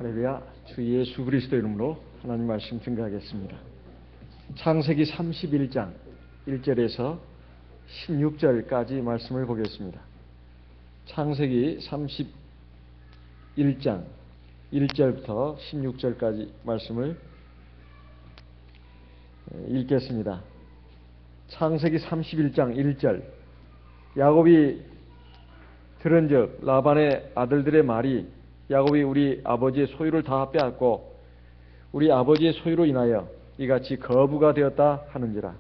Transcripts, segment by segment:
할렐루야. 주 예수 그리스도 이름으로 하나님 말씀 증거하겠습니다. 창세기 31장 1절에서 16절까지 말씀을 보겠습니다. 창세기 31장 1절부터 16절까지 말씀을 읽겠습니다. 창세기 31장 1절. 야곱이 들은즉 라반의 아들들의 말이 야곱이 우리 아버지의 소유를 다 빼앗고 우리 아버지의 소유로 인하여 이같이 거부가 되었다 하는지라.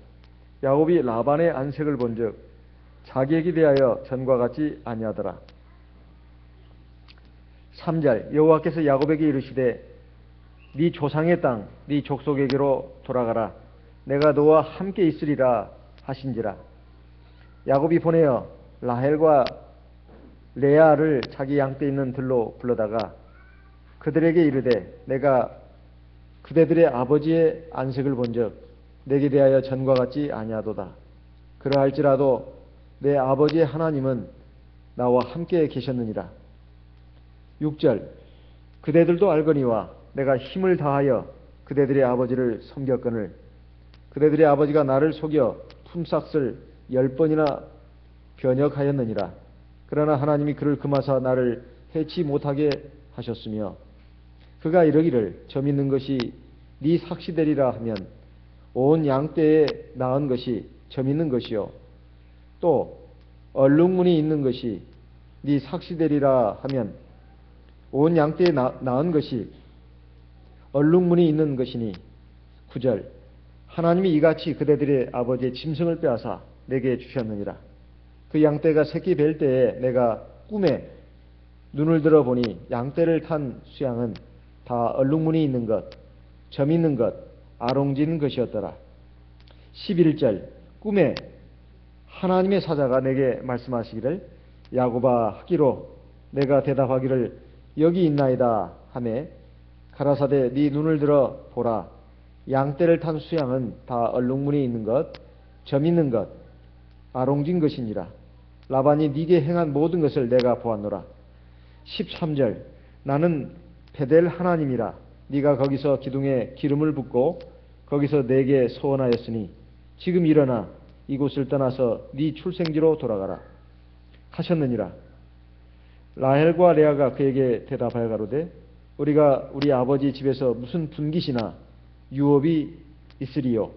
야곱이 라반의 안색을 본즉 자기에게 대하여 전과 같지 아니하더라. 3절. 여호와께서 야곱에게 이르시되 네 조상의 땅 네 족속에게로 돌아가라. 내가 너와 함께 있으리라 하신지라. 야곱이 보내어 라헬과 레아를 자기 양떼 있는 들로 불러다가 그들에게 이르되 내가 그대들의 아버지의 안색을 본즉 내게 대하여 전과 같지 아니하도다. 그러할지라도 내 아버지의 하나님은 나와 함께 계셨느니라. 6절. 그대들도 알거니와 내가 힘을 다하여 그대들의 아버지를 섬겼거늘 그대들의 아버지가 나를 속여 품삯을 10번이나 변역하였느니라. 그러나 하나님이 그를 금하사 나를 해치 못하게 하셨으며 그가 이르기를 점 있는 것이 네 삭시되리라 하면 온 양떼에 낳은 것이 점 있는 것이요 또 얼룩무늬 있는 것이 네 삭시되리라 하면 온 양떼에 낳은 것이 얼룩무늬 있는 것이니. 9절. 하나님이 이같이 그대들의 아버지의 짐승을 빼앗아 내게 주셨느니라. 그 양떼가 새끼 뵐 때에 내가 꿈에 눈을 들어 보니 양떼를 탄 수양은 다 얼룩무늬 있는 것, 점 있는 것, 아롱진 것이었더라. 11절. 꿈에 하나님의 사자가 내게 말씀하시기를 야곱아 하기로 내가 대답하기를 여기 있나이다 하매 가라사대 네 눈을 들어 보라. 양떼를 탄 수양은 다 얼룩무늬 있는 것, 점 있는 것, 아롱진 것이니라. 라반이 네게 행한 모든 것을 내가 보았노라. 13절. 나는 베델 하나님이라. 네가 거기서 기둥에 기름을 붓고 거기서 내게 소원하였으니 지금 일어나 이곳을 떠나서 네 출생지로 돌아가라 하셨느니라. 라헬과 레아가 그에게 대답하여 가로되 우리가 우리 아버지 집에서 무슨 분깃이나 유업이 있으리요.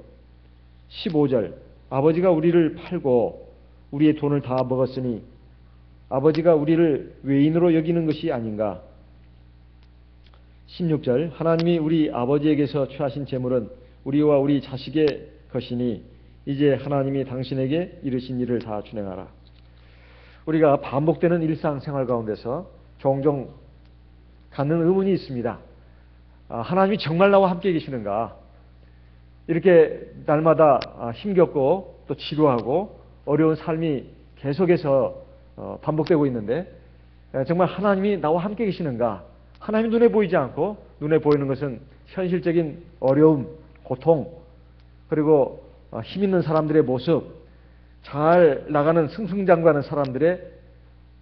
15절. 아버지가 우리를 팔고 우리의 돈을 다 먹었으니 아버지가 우리를 외인으로 여기는 것이 아닌가. 16절. 하나님이 우리 아버지에게서 취하신 재물은 우리와 우리 자식의 것이니 이제 하나님이 당신에게 이르신 일을 다 준행하라. 우리가 반복되는 일상생활 가운데서 종종 갖는 의문이 있습니다. 하나님이 정말 나와 함께 계시는가? 이렇게 날마다 힘겹고 또 지루하고 어려운 삶이 계속해서 반복되고 있는데 정말 하나님이 나와 함께 계시는가? 하나님이 눈에 보이지 않고 눈에 보이는 것은 현실적인 어려움, 고통, 그리고 힘 있는 사람들의 모습, 잘 나가는 승승장구하는 사람들의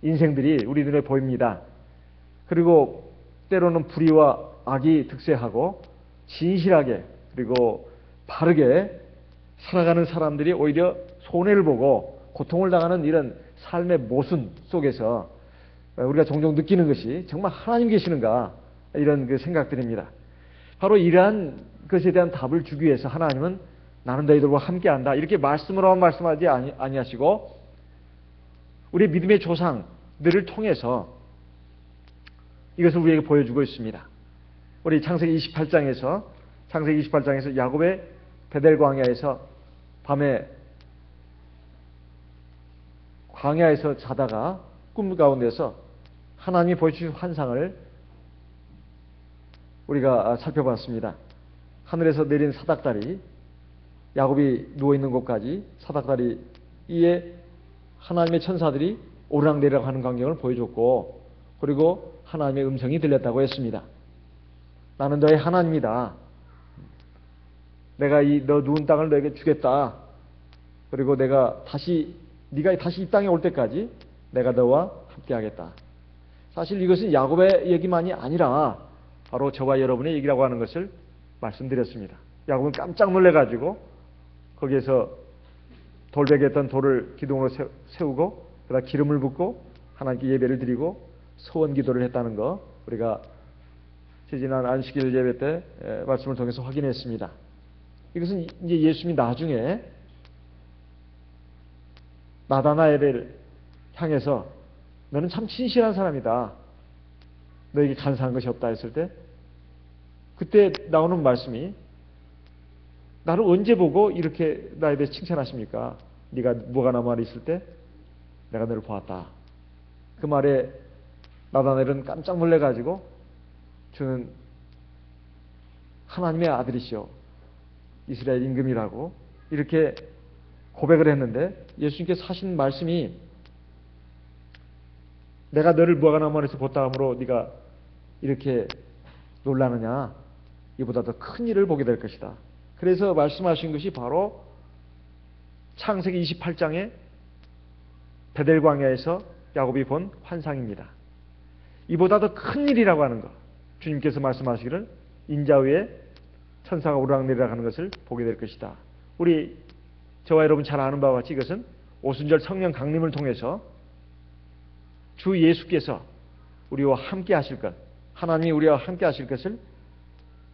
인생들이 우리 눈에 보입니다. 그리고 때로는 불의와 악이 득세하고 진실하게 그리고 바르게 살아가는 사람들이 오히려 손해를 보고 고통을 당하는 이런 삶의 모순 속에서 우리가 종종 느끼는 것이 정말 하나님 계시는가 이런 그 생각들입니다. 바로 이러한 것에 대한 답을 주기 위해서 하나님은 나는 너희들과 함께한다 이렇게 말씀으로만 말씀하지 아니하시고 우리 믿음의 조상들을 통해서 이것을 우리에게 보여주고 있습니다. 우리 창세기 28장에서 야곱의 베델 광야에서 밤에 광야에서 자다가 꿈 가운데서 하나님이 보여주신 환상을 우리가 살펴봤습니다. 하늘에서 내린 사닥다리, 야곱이 누워있는 곳까지 사닥다리 위에 하나님의 천사들이 오르락내리락 하는 광경을 보여줬고 그리고 하나님의 음성이 들렸다고 했습니다. 나는 너의 하나님이다. 내가 너 누운 땅을 너에게 주겠다. 그리고 네가 다시 이 땅에 올 때까지 내가 너와 함께 하겠다. 사실 이것은 야곱의 얘기만이 아니라 바로 저와 여러분의 얘기라고 하는 것을 말씀드렸습니다. 야곱은 깜짝 놀래가지고 거기에서 돌베개에 있던 돌을 기둥으로 세우고 그다음 기름을 붓고 하나님께 예배를 드리고 소원 기도를 했다는 거 우리가 지난 안식일 예배 때 말씀을 통해서 확인했습니다. 이것은 이제 예수님이 나중에 나다나엘을 향해서 너는 참 신실한 사람이다. 너에게 간사한 것이 없다 했을 때 그때 나오는 말씀이 나를 언제 보고 이렇게 나에 대해 칭찬하십니까? 네가 뭐가 남아 있을 때 내가 너를 보았다. 그 말에 나다나엘은 깜짝 놀래가지고 저는 하나님의 아들이시오. 이스라엘 임금이라고 이렇게 고백을 했는데 예수님께서 하신 말씀이 내가 너를 무화과나무에서 보았다 함으로 네가 이렇게 놀라느냐? 이보다 더 큰 일을 보게 될 것이다. 그래서 말씀하신 것이 바로 창세기 28장에 베델 광야에서 야곱이 본 환상입니다. 이보다 더 큰 일이라고 하는 것, 주님께서 말씀하시기를 인자 위에 천사가 오르락내리락 하는 것을 보게 될 것이다. 우리 저와 여러분 잘 아는 바와 같이 이것은 오순절 성령 강림을 통해서 주 예수께서 우리와 함께 하실 것, 하나님이 우리와 함께 하실 것을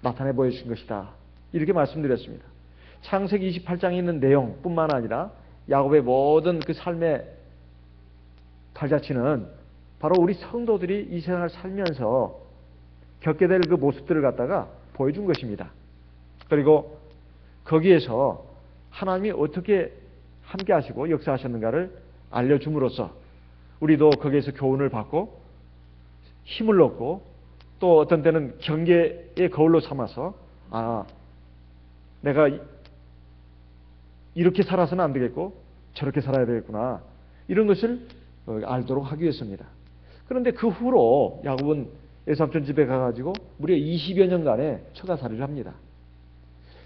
나타내 보여주신 것이다. 이렇게 말씀드렸습니다. 창세기 28장에 있는 내용뿐만 아니라 야곱의 모든 그 삶의 발자취는 바로 우리 성도들이 이 세상을 살면서 겪게 될 그 모습들을 갖다가 보여준 것입니다. 그리고 거기에서 하나님이 어떻게 함께 하시고 역사하셨는가를 알려줌으로써 우리도 거기에서 교훈을 받고 힘을 얻고 또 어떤 때는 경계의 거울로 삼아서 내가 이렇게 살아서는 안 되겠고 저렇게 살아야 되겠구나 이런 것을 알도록 하기 위해서입니다. 그런데 그 후로 야곱은 외삼촌 집에 가가지고 무려 20여 년간의 처가살이를 합니다.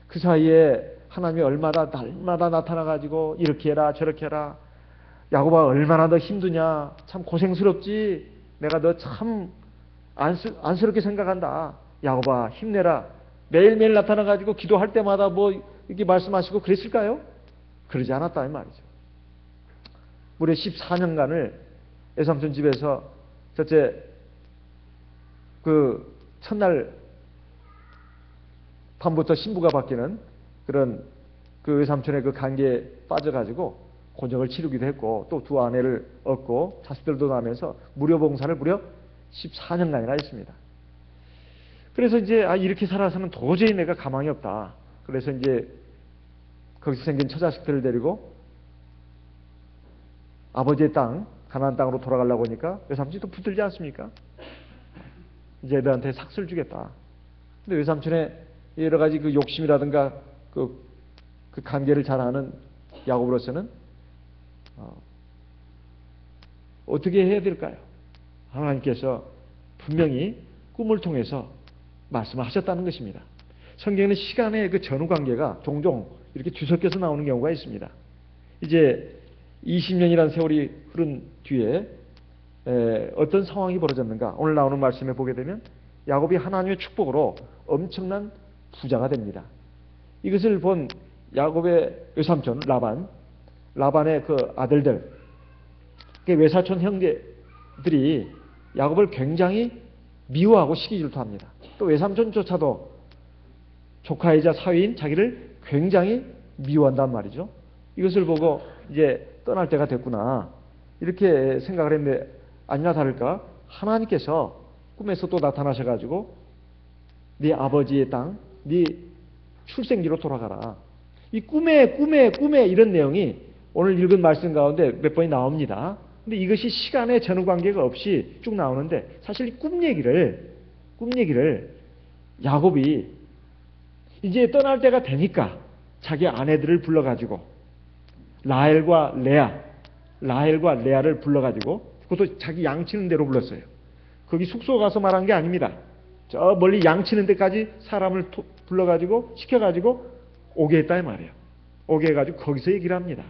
그 사이에 하나님이 얼마나 날마다 나타나가지고 이렇게 해라 저렇게 해라 야곱아 얼마나 너 힘드냐 참 고생스럽지 내가 너 참 안쓰럽게 생각한다 야곱아 힘내라 매일매일 나타나가지고 기도할 때마다 뭐 이렇게 말씀하시고 그랬을까요? 그러지 않았다 이 말이죠. 무려 14년간을 외삼촌 집에서 첫째 그 첫날 밤부터 신부가 바뀌는 그런 그 외삼촌의 그 관계에 빠져가지고 곤욕을 치르기도 했고 또 두 아내를 얻고 자식들도 낳으면서 무료 봉사를 무려 14년간이나 했습니다. 그래서 이제 이렇게 살아서는 도저히 내가 가망이 없다. 그래서 이제 거기서 생긴 처자식들을 데리고 아버지의 땅 가나안 땅으로 돌아가려고 하니까 외삼촌이 또 붙들지 않습니까? 이제 애들한테 삭슬 주겠다. 근데 외삼촌의 여러 가지 그 욕심이라든가 그 관계를 잘 아는 야곱으로서는 어떻게 해야 될까요? 하나님께서 분명히 꿈을 통해서 말씀을 하셨다는 것입니다. 성경에는 시간의 그 전후 관계가 종종 이렇게 뒤섞여서 나오는 경우가 있습니다. 이제 20년이라는 세월이 흐른 뒤에 어떤 상황이 벌어졌는가? 오늘 나오는 말씀에 보게 되면 야곱이 하나님의 축복으로 엄청난 부자가 됩니다. 이것을 본 야곱의 외삼촌 라반의 그 아들들, 외사촌 형제들이 야곱을 굉장히 미워하고 시기 질투합니다. 또 외삼촌조차도 조카이자 사위인 자기를 굉장히 미워한단 말이죠. 이것을 보고 이제 떠날 때가 됐구나 이렇게 생각을 했는데 아니나 다를까 하나님께서 꿈에서 또 나타나셔가지고 네 아버지의 땅, 네 출생지로 돌아가라. 이 꿈에 이런 내용이 오늘 읽은 말씀 가운데 몇 번이 나옵니다. 근데 이것이 시간의 전후 관계가 없이 쭉 나오는데 사실 이 꿈 얘기를 야곱이 이제 떠날 때가 되니까 자기 아내들을 불러가지고 라헬과 레아를 불러가지고 그것도 자기 양치는 데로 불렀어요. 거기 숙소 가서 말한 게 아닙니다. 저 멀리 양치는 데까지 사람을 불러가지고 시켜가지고 오게 했다 이 말이에요. 오게 해가지고 거기서 얘기를 합니다.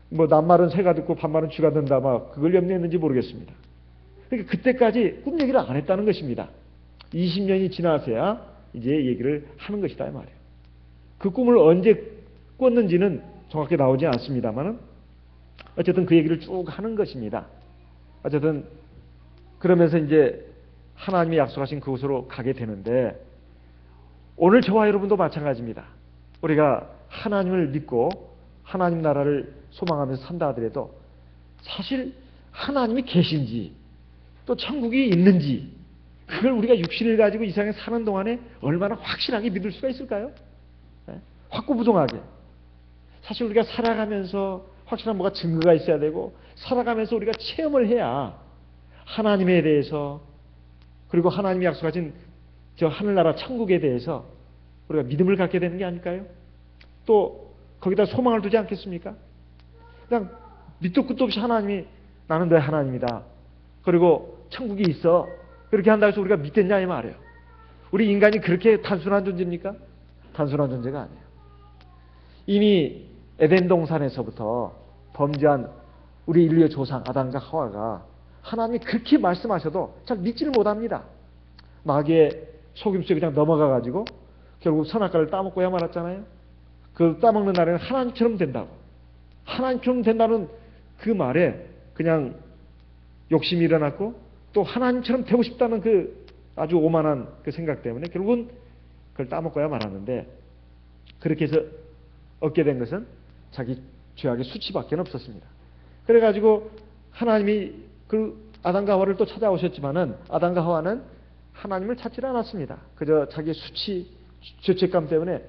뭐 낱말은 새가 듣고 반말은 쥐가 듣는다 막 그걸 염려했는지 모르겠습니다. 그러니까 그때까지 꿈 얘기를 안 했다는 것입니다. 20년이 지나서야 이제 얘기를 하는 것이다 이 말이에요. 그 꿈을 언제 꿨는지는 정확히 나오지 않습니다만은 어쨌든 그 얘기를 쭉 하는 것입니다. 어쨌든 그러면서 이제 하나님이 약속하신 그곳으로 가게 되는데 오늘 저와 여러분도 마찬가지입니다. 우리가 하나님을 믿고 하나님 나라를 소망하면서 산다 하더라도 사실 하나님이 계신지 또 천국이 있는지 그걸 우리가 육신을 가지고 이 세상에 사는 동안에 얼마나 확실하게 믿을 수가 있을까요? 네? 확고부동하게. 사실 우리가 살아가면서 확실한 뭐가 증거가 있어야 되고 살아가면서 우리가 체험을 해야 하나님에 대해서 그리고 하나님이 약속하신 저 하늘나라 천국에 대해서 우리가 믿음을 갖게 되는 게 아닐까요? 또 거기다 소망을 두지 않겠습니까? 그냥 밑도 끝도 없이 하나님이 나는 너의 하나님이다. 그리고 천국이 있어. 그렇게 한다고 해서 우리가 믿겠냐 이 말이에요. 우리 인간이 그렇게 단순한 존재입니까? 단순한 존재가 아니에요. 이미 에덴 동산에서부터 범죄한 우리 인류의 조상 아담과 하와가 하나님이 그렇게 말씀하셔도 잘 믿지를 못합니다. 마귀의 속임수에 그냥 넘어가가지고 결국 선악과를 따먹고야 말았잖아요. 그 따먹는 날에는 하나님처럼 된다고. 하나님처럼 된다는 그 말에 그냥 욕심이 일어났고 또 하나님처럼 되고 싶다는 그 아주 오만한 그 생각 때문에 결국은 그걸 따먹고야 말았는데 그렇게 해서 얻게 된 것은 자기 죄악의 수치밖에 없었습니다. 그래가지고 하나님이 그 아담과 하와를 또 찾아오셨지만은 아담과 하와는 하나님을 찾지 않았습니다. 그저 자기의 수치, 죄책감 때문에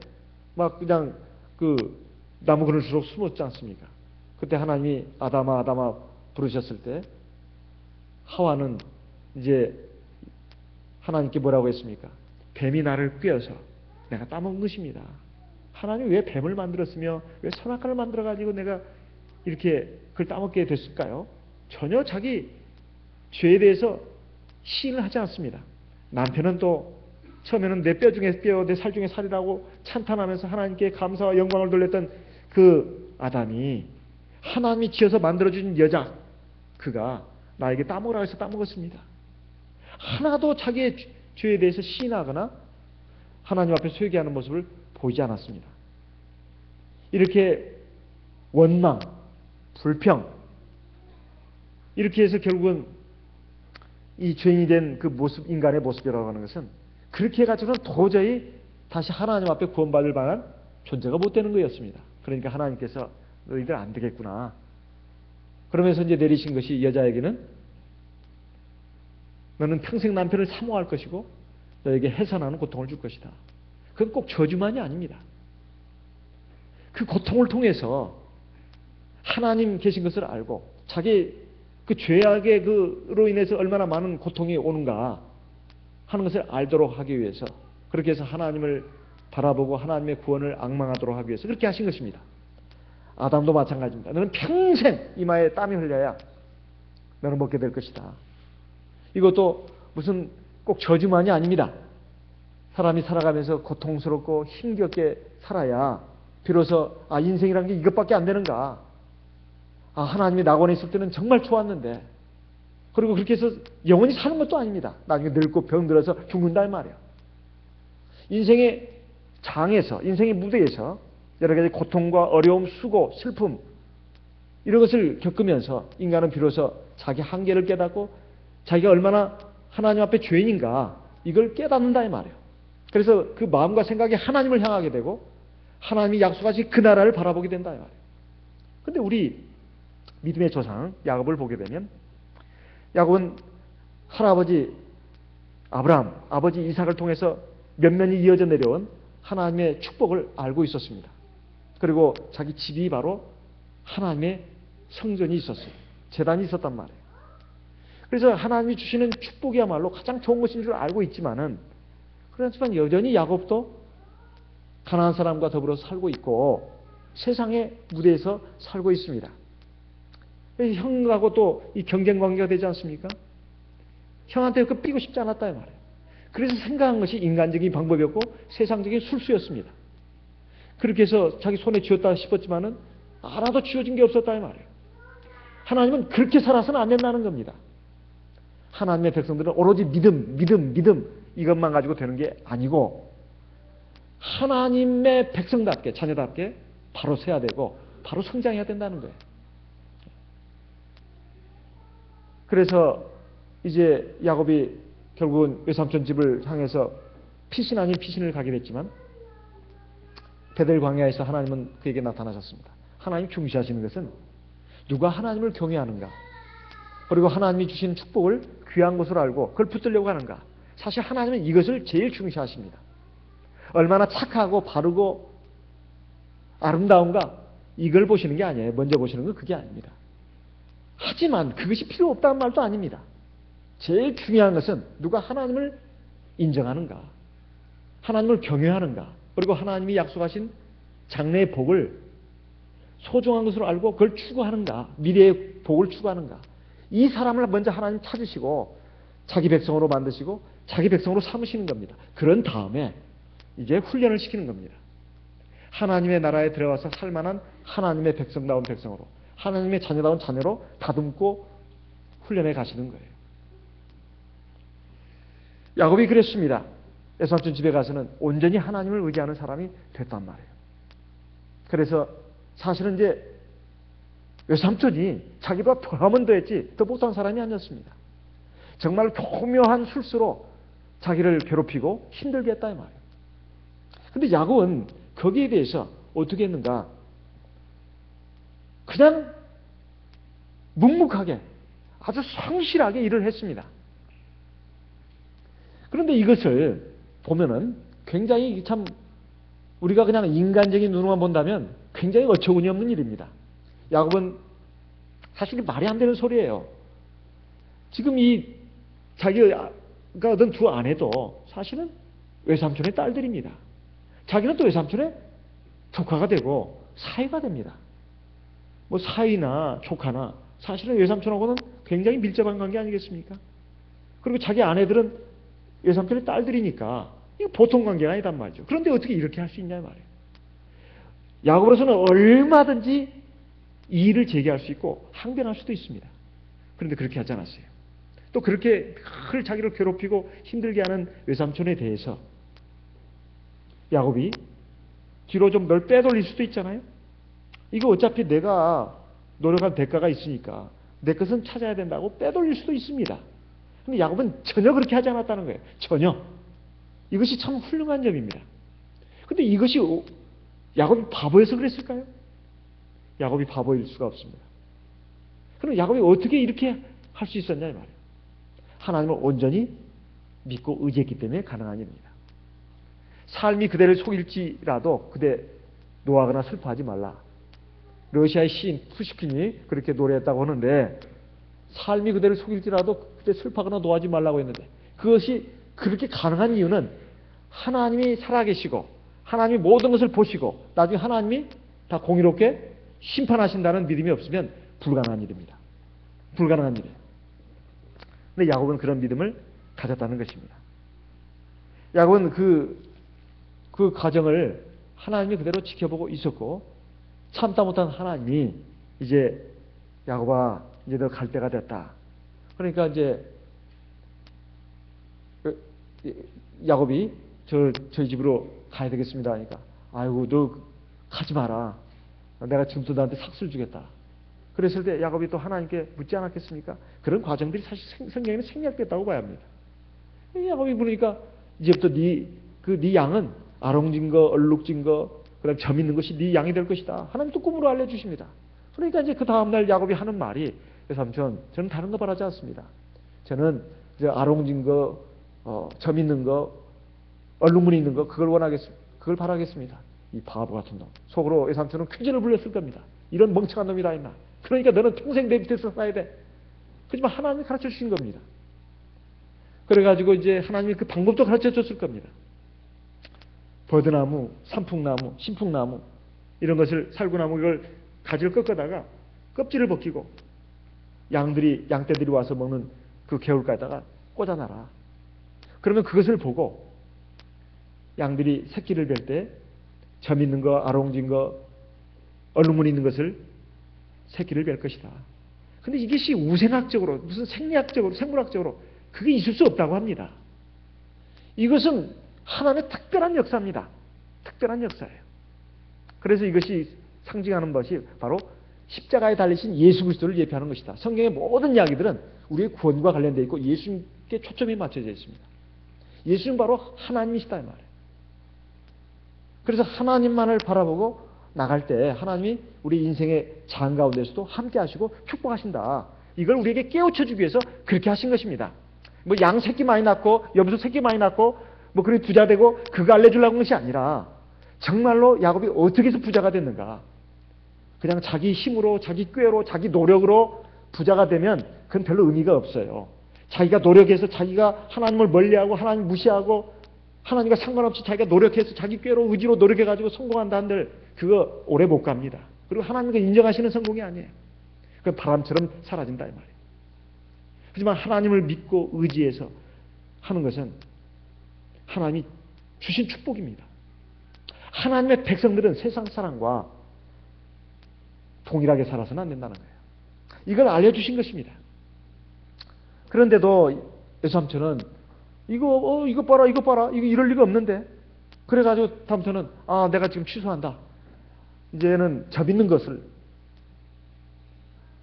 막 그냥 그 나무 그늘수록 숨었지 않습니까? 그때 하나님이 아담아 아담아 부르셨을 때 하와는 이제 하나님께 뭐라고 했습니까? 뱀이 나를 꿰어서 내가 따먹은 것입니다. 하나님이 왜 뱀을 만들었으며 왜 선악과를 만들어가지고 내가 이렇게 그걸 따먹게 됐을까요? 전혀 자기 죄에 대해서 시인을 하지 않습니다. 남편은 또 처음에는 내 뼈 중에 뼈, 내 살 중에 살이라고 찬탄하면서 하나님께 감사와 영광을 돌렸던 그 아담이 하나님이 지어서 만들어준 여자 그가 나에게 따먹으라고 해서 따먹었습니다. 하나도 자기의 죄에 대해서 시인하거나 하나님 앞에 회개하는 모습을 보이지 않았습니다. 이렇게 원망, 불평 이렇게 해서 결국은 이 죄인이 된 그 모습, 인간의 모습이라고 하는 것은 그렇게 해가지고는 도저히 다시 하나님 앞에 구원받을 만한 존재가 못 되는 거였습니다. 그러니까 하나님께서 너희들 안 되겠구나. 그러면서 이제 내리신 것이 여자에게는 너는 평생 남편을 사모할 것이고 너에게 해산하는 고통을 줄 것이다. 그건 꼭 저주만이 아닙니다. 그 고통을 통해서 하나님 계신 것을 알고 자기 그 죄악의 그로 인해서 얼마나 많은 고통이 오는가 하는 것을 알도록 하기 위해서 그렇게 해서 하나님을 바라보고 하나님의 구원을 앙망하도록 하기 위해서 그렇게 하신 것입니다. 아담도 마찬가지입니다. 너는 평생 이마에 땀이 흘려야 너는 먹게 될 것이다. 이것도 무슨 꼭 저주만이 아닙니다. 사람이 살아가면서 고통스럽고 힘겹게 살아야 비로소 인생이란 게 이것밖에 안 되는가. 하나님이 낙원에 있을 때는 정말 좋았는데 그리고 그렇게 해서 영원히 사는 것도 아닙니다. 나중에 늙고 병들어서 죽는다 이 말이에요. 인생의 장에서 인생의 무대에서 여러 가지 고통과 어려움, 수고, 슬픔 이런 것을 겪으면서 인간은 비로소 자기 한계를 깨닫고 자기가 얼마나 하나님 앞에 죄인인가 이걸 깨닫는다 이 말이에요. 그래서 그 마음과 생각이 하나님을 향하게 되고 하나님이 약속하신 그 나라를 바라보게 된다 이 말이에요. 그런데 우리 믿음의 조상 야곱을 보게 되면 야곱은 할아버지 아브라함, 아버지 이삭을 통해서 몇몇이 이어져 내려온 하나님의 축복을 알고 있었습니다. 그리고 자기 집이 바로 하나님의 성전이 있었어요. 제단이 있었단 말이에요. 그래서 하나님이 주시는 축복이야말로 가장 좋은 것인 줄 알고 있지만은 그렇지만 여전히 야곱도 가나안 사람과 더불어 살고 있고 세상의 무대에서 살고 있습니다. 형하고 또 이 경쟁 관계가 되지 않습니까? 형한테 그 삐고 싶지 않았다 이 말이에요. 그래서 생각한 것이 인간적인 방법이었고 세상적인 술수였습니다. 그렇게 해서 자기 손에 쥐었다 싶었지만은 하나도 쥐어진 게 없었다 이 말이에요. 하나님은 그렇게 살아서는 안 된다는 겁니다. 하나님의 백성들은 오로지 믿음 이것만 가지고 되는 게 아니고 하나님의 백성답게 자녀답게 바로 서야 되고 바로 성장해야 된다는 거예요. 그래서 이제 야곱이 결국은 외삼촌 집을 향해서 피신 아닌 피신을 가게 됐지만 베델 광야에서 하나님은 그에게 나타나셨습니다. 하나님 중시하시는 것은 누가 하나님을 경외하는가, 그리고 하나님이 주신 축복을 귀한 것으로 알고 그걸 붙들려고 하는가. 사실 하나님은 이것을 제일 중시하십니다. 얼마나 착하고 바르고 아름다운가 이걸 보시는 게 아니에요. 먼저 보시는 건 그게 아닙니다. 하지만 그것이 필요 없다는 말도 아닙니다. 제일 중요한 것은 누가 하나님을 인정하는가, 하나님을 경외하는가, 그리고 하나님이 약속하신 장래의 복을 소중한 것으로 알고 그걸 추구하는가, 미래의 복을 추구하는가. 이 사람을 먼저 하나님 찾으시고 자기 백성으로 만드시고 자기 백성으로 삼으시는 겁니다. 그런 다음에 이제 훈련을 시키는 겁니다. 하나님의 나라에 들어와서 살만한 하나님의 백성다운 백성으로, 하나님의 자녀다운 자녀로 다듬고 훈련해 가시는 거예요. 야곱이 그랬습니다. 에사삼촌 집에 가서는 온전히 하나님을 의지하는 사람이 됐단 말이에요. 그래서 사실은 이제 외삼촌이 자기보다 더하면 더했지 더 못한 사람이 아니었습니다. 정말 교묘한 술수로 자기를 괴롭히고 힘들게 했다 이 말이에요. 근데 야곱은 거기에 대해서 어떻게 했는가? 그냥 묵묵하게 아주 성실하게 일을 했습니다. 그런데 이것을 보면은 굉장히 참 우리가 그냥 인간적인 눈으로만 본다면 굉장히 어처구니 없는 일입니다. 야곱은 사실 말이 안 되는 소리예요. 지금 이 자기가 얻은 두 아내도 사실은 외삼촌의 딸들입니다. 자기는 또 외삼촌의 조카가 되고 사위가 됩니다. 뭐 사위나 조카나 사실은 외삼촌하고는 굉장히 밀접한 관계 아니겠습니까? 그리고 자기 아내들은 외삼촌의 딸들이니까 이거 보통 관계가 아니단 말이죠. 그런데 어떻게 이렇게 할 수 있냐 말이에요. 야곱으로서는 얼마든지 이의를 제기할 수 있고 항변할 수도 있습니다. 그런데 그렇게 하지 않았어요. 또 그렇게 늘 자기를 괴롭히고 힘들게 하는 외삼촌에 대해서 야곱이 뒤로 좀 널 빼돌릴 수도 있잖아요. 이거 어차피 내가 노력한 대가가 있으니까 내 것은 찾아야 된다고 빼돌릴 수도 있습니다. 근데 야곱은 전혀 그렇게 하지 않았다는 거예요. 전혀. 이것이 참 훌륭한 점입니다. 근데 이것이 야곱이 바보여서 그랬을까요? 야곱이 바보일 수가 없습니다. 그럼 야곱이 어떻게 이렇게 할 수 있었냐 이 말이에요. 하나님을 온전히 믿고 의지했기 때문에 가능한 일입니다. 삶이 그대를 속일지라도 그대 노하거나 슬퍼하지 말라. 러시아의 시인 푸시킨이 그렇게 노래했다고 하는데 삶이 그대를 속일지라도 그대 슬퍼하거나 노하지 말라고 했는데 그것이 그렇게 가능한 이유는 하나님이 살아계시고 하나님이 모든 것을 보시고 나중에 하나님이 다 공의롭게 심판하신다는 믿음이 없으면 불가능한 일입니다. 불가능한 일이에요. 근데 야곱은 그런 믿음을 가졌다는 것입니다. 야곱은 그 과정을 하나님이 그대로 지켜보고 있었고 참다 못한 하나님이 이제 야곱아 이제 너 갈 때가 됐다. 그러니까 이제 야곱이 저희 집으로 가야 되겠습니다 하니까 아이고 너 가지 마라. 내가 지금부터 너한테 삭슬 주겠다. 그랬을 때 야곱이 또 하나님께 묻지 않았겠습니까? 그런 과정들이 사실 성경에는 생략됐다고 봐야 합니다. 야곱이 부르니까 이제부터 네 양은 아롱진 거, 얼룩진 거, 그다음 점 있는 것이 네 양이 될 것이다. 하나님 또 꿈으로 알려주십니다. 그러니까 이제 그 다음날 야곱이 하는 말이 삼촌, 저는 다른 거 바라지 않습니다. 저는 이제 아롱진 거, 점 있는 거, 얼룩무늬 있는 거 그걸 원하겠습니다. 그걸 바라겠습니다. 이 바보 같은 놈. 속으로 삼촌은 퀴즈를 불렸을 겁니다. 이런 멍청한 놈이 다 있나. 그러니까 너는 평생 내 밑에서 살아야 돼. 하지만 하나님이 가르쳐 주신 겁니다. 그래가지고 이제 하나님이 그 방법도 가르쳐 줬을 겁니다. 버드나무, 산풍나무, 신풍나무 이런 것을 살구나무 이걸 가지를 꺾어다가 껍질을 벗기고 양떼들이 와서 먹는 그 개울가에다가 꽂아놔라. 그러면 그것을 보고 양들이 새끼를 뵐 때 점 있는 거, 아롱진 거, 얼룩무늬 있는 것을 새끼를 뵐 것이다. 근데 이것이 우생학적으로 무슨 생리학적으로 생물학적으로 그게 있을 수 없다고 합니다. 이것은 하나님의 특별한 역사입니다. 특별한 역사예요. 그래서 이것이 상징하는 것이 바로 십자가에 달리신 예수 그리스도를 예표하는 것이다. 성경의 모든 이야기들은 우리의 구원과 관련되어 있고 예수님께 초점이 맞춰져 있습니다. 예수님 바로 하나님이시다 이 말이에요. 그래서 하나님만을 바라보고 나갈 때 하나님이 우리 인생의 장 가운데서도 함께 하시고 축복하신다. 이걸 우리에게 깨우쳐주기 위해서 그렇게 하신 것입니다. 뭐 양 새끼 많이 낳고 염소 새끼 많이 낳고 뭐 그렇게 부자 되고 그거 알려주려고 한 것이 아니라 정말로 야곱이 어떻게 해서 부자가 됐는가. 그냥 자기 힘으로 자기 꾀로 자기 노력으로 부자가 되면 그건 별로 의미가 없어요. 자기가 노력해서 자기가 하나님을 멀리하고 하나님 무시하고 하나님과 상관없이 자기가 노력해서 자기 꾀로 의지로 노력해가지고 성공한다 한들 그거 오래 못 갑니다. 그리고 하나님과 인정하시는 성공이 아니에요. 그 바람처럼 사라진다 이 말이에요. 하지만 하나님을 믿고 의지해서 하는 것은 하나님이 주신 축복입니다. 하나님의 백성들은 세상 사람과 동일하게 살아서는 안 된다는 거예요. 이걸 알려주신 것입니다. 그런데도 여삼촌은 이거 봐라 이거 이럴 리가 없는데 그래가지고 다음부터는 내가 지금 취소한다. 이제는 접 있는 것을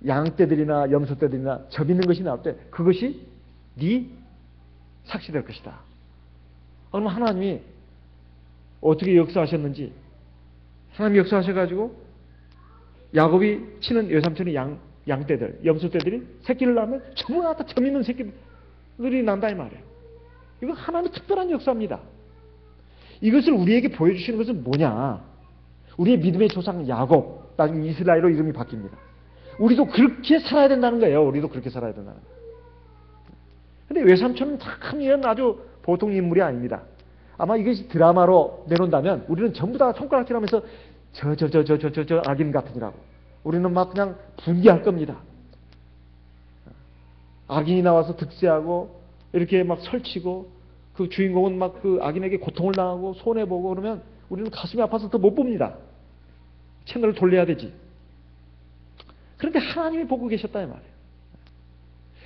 양떼들이나 염소떼들이나 접 있는 것이 나올 때 그것이 네 삭시 될 것이다. 그러면 하나님이 어떻게 역사하셨는지 하나님이 역사하셔가지고 야곱이 치는 여삼촌의 양떼들, 염소떼들이 새끼를 낳으면 전부 다 점 있는 새끼들이 난다 이 말이에요. 이거 하나님의 특별한 역사입니다. 이것을 우리에게 보여주시는 것은 뭐냐? 우리의 믿음의 조상 야곱, 나중에 이스라엘로 이름이 바뀝니다. 우리도 그렇게 살아야 된다는 거예요. 우리도 그렇게 살아야 된다는 거예요. 근데 외삼촌은 참 이런 아주 보통 인물이 아닙니다. 아마 이것이 드라마로 내놓는다면 우리는 전부 다 손가락질하면서 저 악인 같으니라고. 우리는 막 그냥 분개할 겁니다. 악인이 나와서 득세하고 이렇게 막 설치고 그 주인공은 막 그 악인에게 고통을 당하고 손해보고 그러면 우리는 가슴이 아파서 더 못 봅니다. 채널을 돌려야 되지. 그런데 하나님이 보고 계셨다 이 말이에요.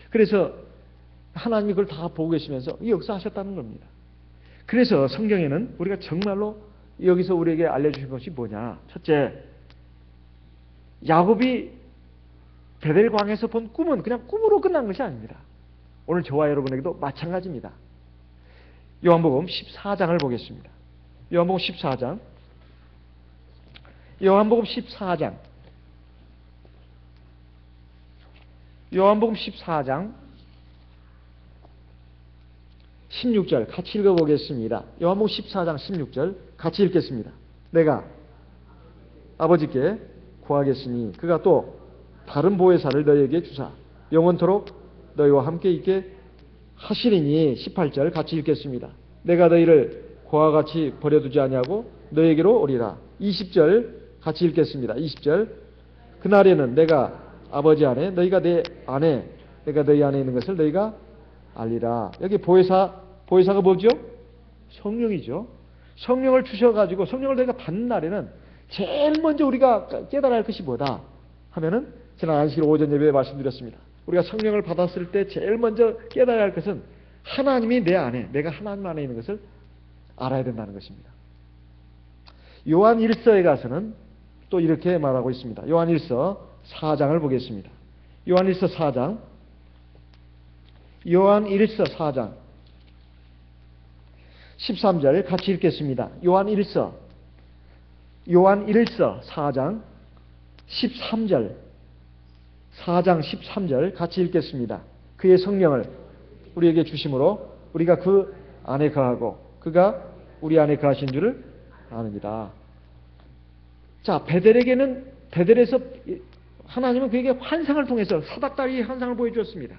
그래서 하나님이 그걸 다 보고 계시면서 역사하셨다는 겁니다. 그래서 성경에는 우리가 정말로 여기서 우리에게 알려주신 것이 뭐냐. 첫째, 야곱이 베델광에서 본 꿈은 그냥 꿈으로 끝난 것이 아닙니다. 오늘 저와 여러분에게도 마찬가지입니다. 요한복음 14장을 보겠습니다. 요한복음 14장. 요한복음 14장. 요한복음 14장 16절 같이 읽어보겠습니다. 요한복음 14장 16절 같이 읽겠습니다. 내가 아버지께 구하겠으니 그가 또 다른 보혜사를 너희에게 주사 영원토록 너희와 함께 있게 하시리니 18절 같이 읽겠습니다. 내가 너희를 고와 같이 버려두지 아니하고 너희에게로 오리라. 20절 같이 읽겠습니다. 20절 그날에는 내가 아버지 안에 너희가 내 안에 내가 너희 안에 있는 것을 너희가 알리라. 여기 보혜사가 뭐죠? 성령이죠. 성령을 주셔가지고 성령을 너희가 받는 날에는 제일 먼저 우리가 깨달아야 할 것이 뭐다 하면은 지난 안식일 오전 예배에 말씀드렸습니다. 우리가 성령을 받았을 때 제일 먼저 깨달아야 할 것은 하나님이 내 안에 내가 하나님 안에 있는 것을 알아야 된다는 것입니다. 요한 1서에 가서는 또 이렇게 말하고 있습니다. 요한 1서 4장을 보겠습니다. 요한 1서 4장 요한 1서 4장 13절 같이 읽겠습니다. 요한 1서 4장 13절 4장 13절 같이 읽겠습니다. 그의 성령을 우리에게 주심으로 우리가 그 안에 거하고 그가 우리 안에 거하신 줄을 아느니라. 자, 베델에서 하나님은 그에게 환상을 통해서 사닥다리의 환상을 보여주었습니다.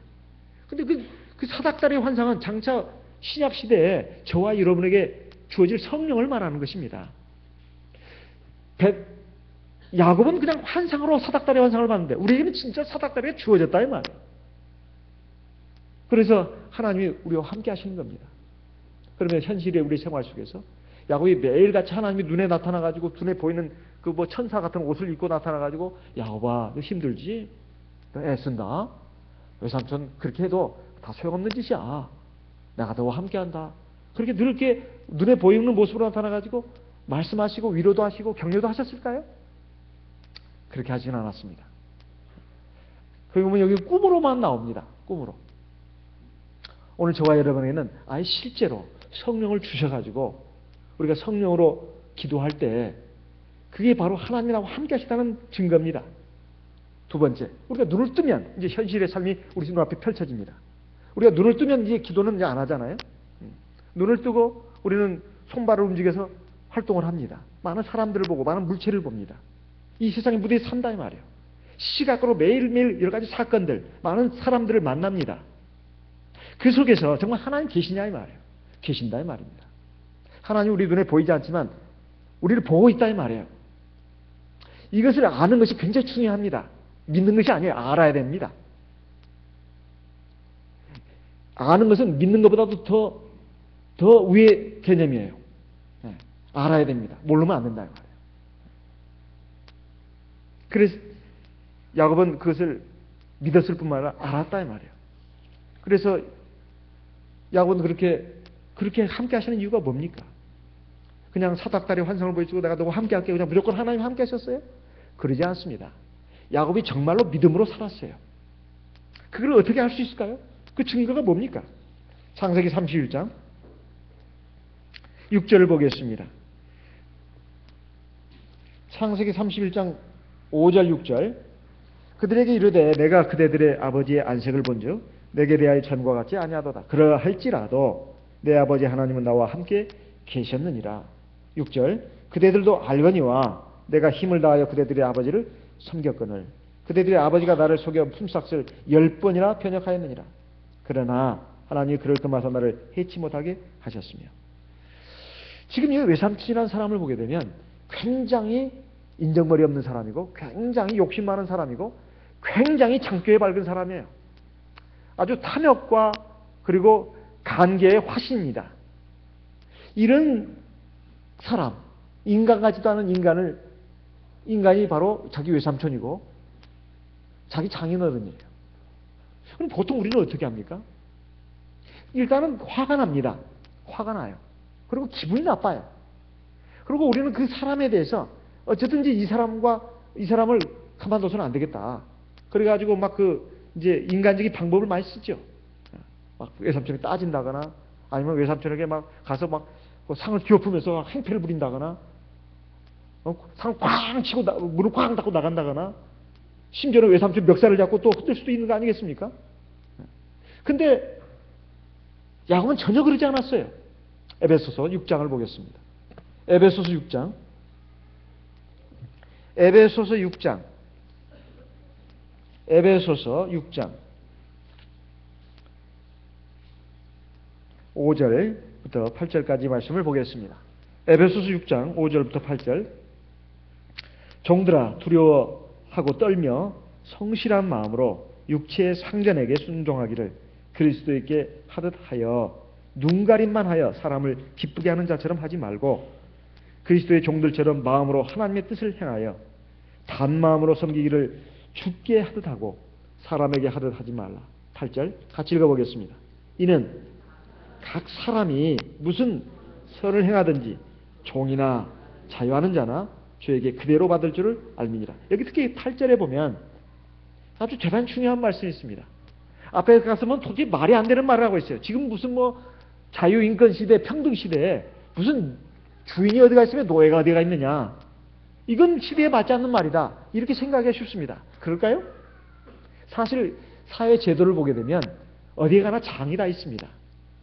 근데 그 사닥다리의 환상은 장차 신약 시대에 저와 여러분에게 주어질 성령을 말하는 것입니다. 야곱은 그냥 환상으로 사닥다리 환상을 봤는데 우리에게는 진짜 사닥다리가 주어졌다 이 말이에요. 그래서 하나님이 우리와 함께 하시는 겁니다. 그러면 현실의 우리 생활 속에서 야곱이 매일같이 하나님이 눈에 나타나가지고 눈에 보이는 그 뭐 천사 같은 옷을 입고 나타나가지고 야곱아 너 힘들지? 너 애쓴다? 외삼촌 그렇게 해도 다 소용없는 짓이야. 내가 너와 함께한다. 그렇게 늘 이렇게 눈에 보이는 모습으로 나타나가지고 말씀하시고 위로도 하시고 격려도 하셨을까요? 그렇게 하지는 않았습니다. 거기 보면 여기 꿈으로만 나옵니다. 꿈으로. 오늘 저와 여러분에게는 아예 실제로 성령을 주셔가지고 우리가 성령으로 기도할 때 그게 바로 하나님하고 함께 하시다는 증거입니다. 두 번째, 우리가 눈을 뜨면 이제 현실의 삶이 우리 눈앞에 펼쳐집니다. 우리가 눈을 뜨면 이제 기도는 이제 안 하잖아요. 눈을 뜨고 우리는 손발을 움직여서 활동을 합니다. 많은 사람들을 보고 많은 물체를 봅니다. 이 세상의 무대에 산다 이 말이에요. 시각으로 매일매일 여러 가지 사건들, 많은 사람들을 만납니다. 그 속에서 정말 하나님 계시냐 이 말이에요. 계신다 이 말입니다. 하나님 우리 눈에 보이지 않지만 우리를 보고 있다 이 말이에요. 이것을 아는 것이 굉장히 중요합니다. 믿는 것이 아니에요. 알아야 됩니다. 아는 것은 믿는 것보다도 더 위의 개념이에요. 네. 알아야 됩니다. 모르면 안 된다 이 말이에요. 그래서 야곱은 그것을 믿었을 뿐만 아니라 알았다 이 말이에요. 그래서 야곱은 그렇게 함께 하시는 이유가 뭡니까? 그냥 사닥다리 환상을 보여주고 내가 너와 함께 할게 그냥 무조건 하나님 함께 하셨어요? 그러지 않습니다. 야곱이 정말로 믿음으로 살았어요. 그걸 어떻게 할 수 있을까요? 그 증거가 뭡니까? 창세기 31장 6절을 보겠습니다. 창세기 31장 5절 6절 그들에게 이르되 내가 그대들의 아버지의 안색을 본즉 내게 대하여 전과 같지 아니하도다. 그러할지라도 내 아버지 하나님은 나와 함께 계셨느니라. 6절 그대들도 알거니와 내가 힘을 다하여 그대들의 아버지를 섬겼거늘 그대들의 아버지가 나를 속여 품삯을 10번이나 변역하였느니라. 그러나 하나님이 그를 금하사 나를 해치 못하게 하셨으며. 지금 이 외삼촌이라는 사람을 보게 되면 굉장히 인정머리 없는 사람이고 굉장히 욕심 많은 사람이고 굉장히 창교에 밝은 사람이에요. 아주 탐욕과 그리고 간계의 화신입니다. 이런 사람, 인간 같지도 않은 인간이 바로 자기 외삼촌이고 자기 장인어른이에요. 그럼 보통 우리는 어떻게 합니까? 일단은 화가 납니다. 화가 나요. 그리고 기분이 나빠요. 그리고 우리는 그 사람에 대해서 어쨌든지 이 사람을 가만둬서는 안 되겠다. 그래가지고 이제 인간적인 방법을 많이 쓰죠. 막 외삼촌이 따진다거나 아니면 외삼촌에게 막 가서 상을 뒤엎으면서 막 행패를 부린다거나 상을 꽝 치고 문을 꽝 닫고 나간다거나 심지어는 외삼촌 멱살을 잡고 또 흔들 수도 있는 거 아니겠습니까? 근데 야곱은 전혀 그러지 않았어요. 에베소서 6장을 보겠습니다. 에베소서 6장 5절부터 8절까지 말씀을 보겠습니다. 에베소서 6장 5절부터 8절 종들아 두려워하고 떨며 성실한 마음으로 육체의 상전에게 순종하기를 그리스도에게 하듯 하여 눈가림만 하여 사람을 기쁘게 하는 자처럼 하지 말고 그리스도의 종들처럼 마음으로 하나님의 뜻을 행하여 단마음으로 섬기기를 주께 하듯 하고 사람에게 하듯 하지 말라. 8절 같이 읽어보겠습니다. 이는 각 사람이 무슨 선을 행하든지 종이나 자유하는 자나 저에게 그대로 받을 줄을 알미니라. 여기 특히 8절에 보면 아주 대단히 중요한 말씀이 있습니다. 앞에 가서는 도저히 말이 안 되는 말을 하고 있어요. 지금 무슨 자유인권 시대, 평등 시대에 무슨 주인이 어디가 있으면 노예가 어디가 있느냐. 이건 시대에 맞지 않는 말이다. 이렇게 생각하기 쉽습니다. 그럴까요? 사실 사회 제도를 보게 되면 어디에 가나 장이 다 있습니다.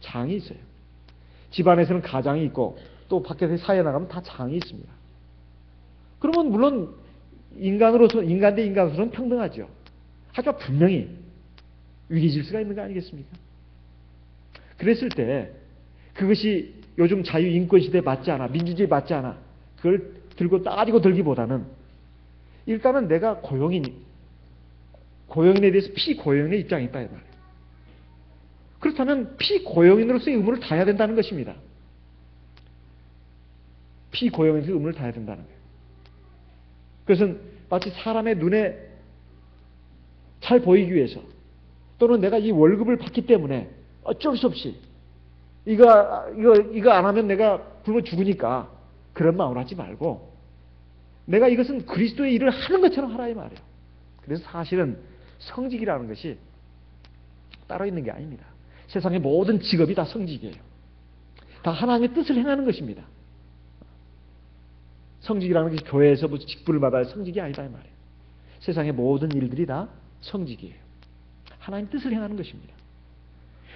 장이 있어요. 집안에서는 가장이 있고 또 밖에서 사회에 나가면 다 장이 있습니다. 그러면 물론 인간 대 인간으로서는 평등하죠. 하지만 분명히 위기질서가 있는 거 아니겠습니까? 그랬을 때 그것이 요즘 자유인권시대에 맞지 않아, 민주주의에 맞지 않아, 그걸 들고 따지고 들기보다는 일단은 내가 고용인에 대해서 피고용인의 입장이 있다 이 말이에요. 그렇다면 피고용인으로서의 의무를 다해야 된다는 것입니다. 피고용인으로서의 의무를 다해야 된다는 거예요. 그것은 마치 사람의 눈에 잘 보이기 위해서 또는 내가 이 월급을 받기 때문에 어쩔 수 없이 이거 안 하면 내가 굶어 죽으니까 그런 마음을 하지 말고 내가 이것은 그리스도의 일을 하는 것처럼 하라 이 말이에요. 그래서 사실은 성직이라는 것이 따로 있는 게 아닙니다. 세상의 모든 직업이 다 성직이에요. 다 하나님의 뜻을 행하는 것입니다. 성직이라는 것이 교회에서 무슨 직분을 받아야 성직이 아니다 이 말이에요. 세상의 모든 일들이 다 성직이에요. 하나님 뜻을 행하는 것입니다.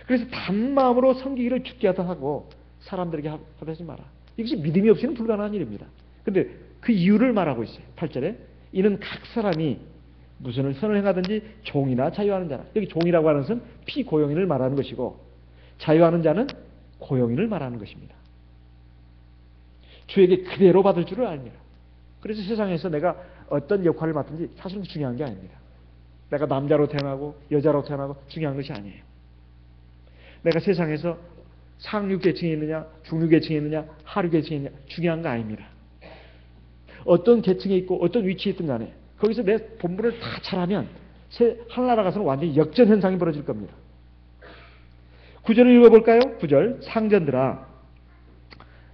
그래서 단마음으로 섬기기를 주께 하다 하고 사람들에게 하지 마라. 이것이 믿음이 없이는 불가능한 일입니다. 그런데 그 이유를 말하고 있어요. 8절에 이는 각 사람이 무슨 선을 행하든지 종이나 자유하는 자라. 여기 종이라고 하는 것은 피고용인을 말하는 것이고 자유하는 자는 고용인을 말하는 것입니다. 주에게 그대로 받을 줄을 압니다. 그래서 세상에서 내가 어떤 역할을 맡든지 사실은 중요한 게 아닙니다. 내가 남자로 태어나고 여자로 태어나고 중요한 것이 아니에요. 내가 세상에서 상류계층에 있느냐 중류계층에 있느냐 하류계층에 있느냐 중요한 거 아닙니다. 어떤 계층에 있고 어떤 위치에 있든 간에 거기서 내 본분을 다 잘하면 하늘나라 가서는 완전히 역전현상이 벌어질 겁니다. 9절을 읽어볼까요? 9절 상전들아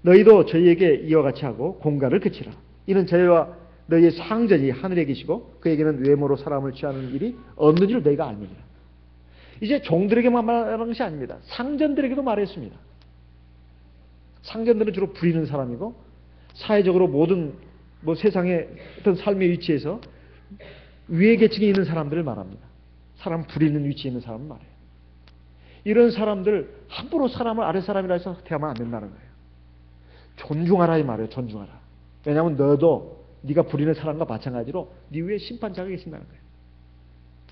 너희도 저희에게 이와 같이 하고 공가를 그치라. 이는 저희와 너희의 상전이 하늘에 계시고 그에게는 외모로 사람을 취하는 일이 없는 줄 너희가 알미니라. 이제 종들에게만 말하는 것이 아닙니다. 상전들에게도 말했습니다. 상전들은 주로 부리는 사람이고 사회적으로 모든 세상의 어떤 삶의 위치에서 위의 계층에 있는 사람들을 말합니다. 사람 부리는 위치에 있는 사람을 말해요. 이런 사람들 함부로 사람을 아랫 사람이라 해서 대하면 안 된다는 거예요. 존중하라 이 말이에요. 존중하라. 왜냐하면 너도 네가 부리는 사람과 마찬가지로 네 위에 심판자가 계신다는 거예요.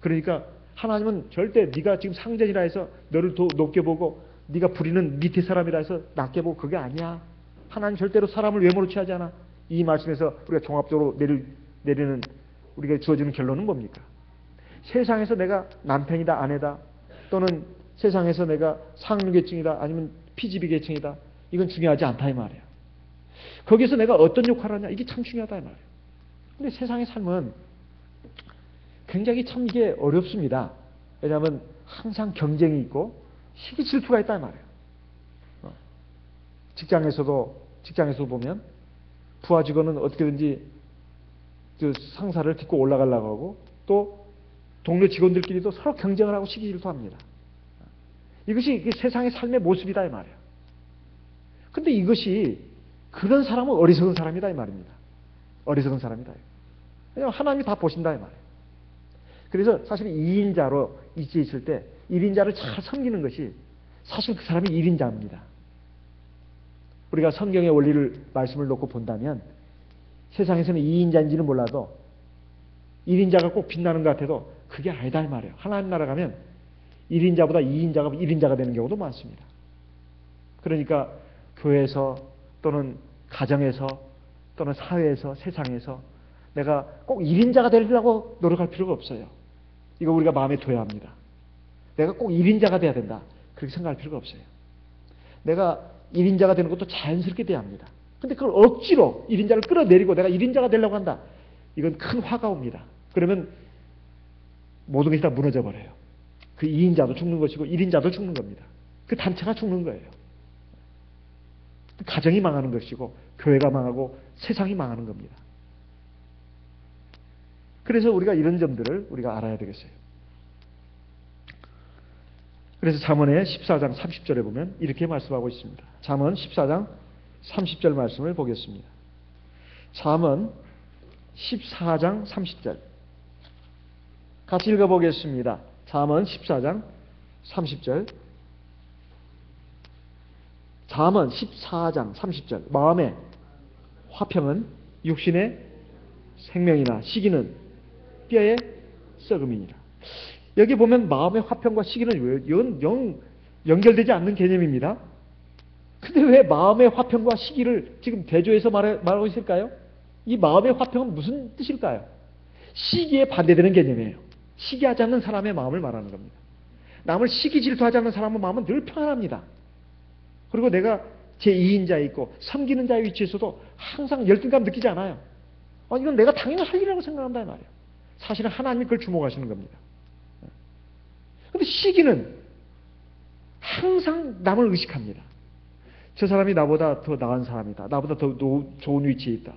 그러니까 하나님은 절대 네가 지금 상전이라 해서 너를 더 높게 보고 네가 부리는 밑에 사람이라 해서 낮게 보고 그게 아니야. 하나님 절대로 사람을 외모로 취하지 않아. 이 말씀에서 우리가 종합적으로 내리는 우리가 주어지는 결론은 뭡니까? 세상에서 내가 남편이다 아내다 또는 세상에서 내가 상류계층이다 아니면 피지비 계층이다 이건 중요하지 않다 이 말이에요. 거기서 내가 어떤 역할을 하냐 이게 참 중요하다 이 말이에요. 근데 세상의 삶은 굉장히 참 이게 어렵습니다. 왜냐하면 항상 경쟁이 있고 시기 질투가 있다 이 말이에요. 직장에서 보면 부하 직원은 어떻게든지 그 상사를 딛고 올라가려고 하고 또 동료 직원들끼리도 서로 경쟁을 하고 시기 질투합니다. 이것이 세상의 삶의 모습이다 이 말이에요. 근데 이것이 그런 사람은 어리석은 사람이다 이 말입니다. 어리석은 사람이다. 왜냐하면 하나님이 다 보신다 이 말이에요. 그래서 사실 2인자로 있을 때 1인자를 잘 섬기는 것이 사실 그 사람이 1인자입니다. 우리가 성경의 원리를 말씀을 놓고 본다면 세상에서는 2인자인지는 몰라도 1인자가 꼭 빛나는 것 같아도 그게 아니다 이 말이에요. 하나님 나라 가면 1인자보다 2인자가 1인자가 되는 경우도 많습니다. 그러니까 교회에서 또는 가정에서 또는 사회에서 세상에서 내가 꼭 1인자가 되려고 노력할 필요가 없어요. 이거 우리가 마음에 둬야 합니다. 내가 꼭 1인자가 돼야 된다. 그렇게 생각할 필요가 없어요. 내가 1인자가 되는 것도 자연스럽게 돼야 합니다. 근데 그걸 억지로 1인자를 끌어내리고 내가 1인자가 되려고 한다. 이건 큰 화가 옵니다. 그러면 모든 것이 다 무너져 버려요. 그 2인자도 죽는 것이고 1인자도 죽는 겁니다. 그 단체가 죽는 거예요. 가정이 망하는 것이고 교회가 망하고 세상이 망하는 겁니다. 그래서 우리가 이런 점들을 우리가 알아야 되겠어요. 그래서 잠언의 14장 30절에 보면 이렇게 말씀하고 있습니다. 잠언 14장 30절 말씀을 보겠습니다. 잠언 14장 30절 같이 읽어보겠습니다. 잠언 14장 30절 잠언 14장 30절 마음의 화평은 육신의 생명이나 시기는 뼈의 썩음이니라. 여기 보면 마음의 화평과 시기는 이건 연결되지 않는 개념입니다. 근데 왜 마음의 화평과 시기를 지금 대조해서 말하고 있을까요? 이 마음의 화평은 무슨 뜻일까요? 시기에 반대되는 개념이에요. 시기하지 않는 사람의 마음을 말하는 겁니다. 남을 시기 질투하지 않는 사람의 마음은 늘 평안합니다. 그리고 내가 제2인자에 있고 섬기는 자의 위치에서도 항상 열등감 느끼지 않아요. 이건 내가 당연히 할 일이라고 생각한다 이 말이에요. 사실은 하나님이 그걸 주목하시는 겁니다. 근데 시기는 항상 남을 의식합니다. 저 사람이 나보다 더 나은 사람이다. 나보다 더 좋은 위치에 있다.